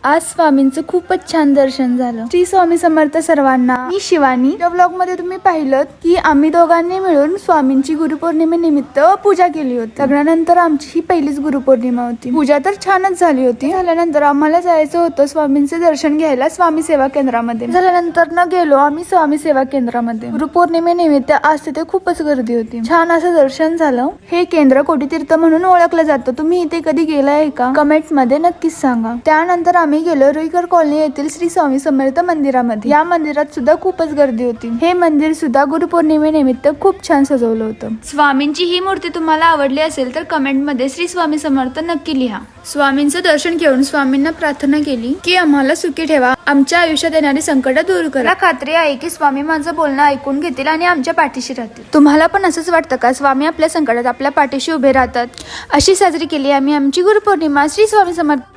आज स्वामींचं खूपच छान दर्शन झालं। श्री स्वामी समर्थ सर्वांना। मी शिवानी। या व्लॉग मध्ये तुम्ही पाहिलं की आम्ही दोघांनी मिळून स्वामींची गुरुपौर्णिमेनिमित्त पूजा केली होती। लग्नानंतर आमची ही पहिलीच गुरुपौर्णिमा होती। पूजा तर छानच झाली होती। झाल्यानंतर आम्हाला जायचं होतं स्वामींचे दर्शन घ्यायला स्वामी सेवा केंद्रामध्ये। झाल्यानंतर न गेलो आम्ही स्वामी सेवा केंद्रामध्ये। गुरुपौर्णिमेनिमित्त आज तिथे खूपच गर्दी होती। छान असं दर्शन झालं। हे केंद्र कोटीतीर्थ म्हणून ओळखलं जातं। तुम्ही इथे कधी गेलाय का? कमेंट मध्ये नक्कीच सांगा। त्यानंतर आम्ही गेलो रुईकर कॉलनी येथील श्री स्वामी समर्थ मंदिरामध्ये। या मंदिरात सुद्धा खूपच गर्दी होती। हे मंदिर सुद्धा गुरुपौर्णिमेनिमित्त खूप छान सजवलं होतं। स्वामींची ही मूर्ती तुम्हाला आवडली असेल तर कमेंट मध्ये श्री स्वामी समर्थ नक्की लिहा। स्वामींचं दर्शन घेऊन स्वामींना प्रार्थना केली की आम्हाला सुखी ठेवा, आमच्या आयुष्यात येणारी संकट दूर करा। मला खात्री आहे की स्वामी माझं बोलणं ऐकून घेतील आणि आमच्या पाठीशी राहतील। तुम्हाला पण असंच वाटतं का स्वामी आपल्या संकटात आपल्या पाठीशी उभे राहतात? अशी साजरी केली आम्ही आमची गुरुपौर्णिमा। श्री स्वामी समर्थ।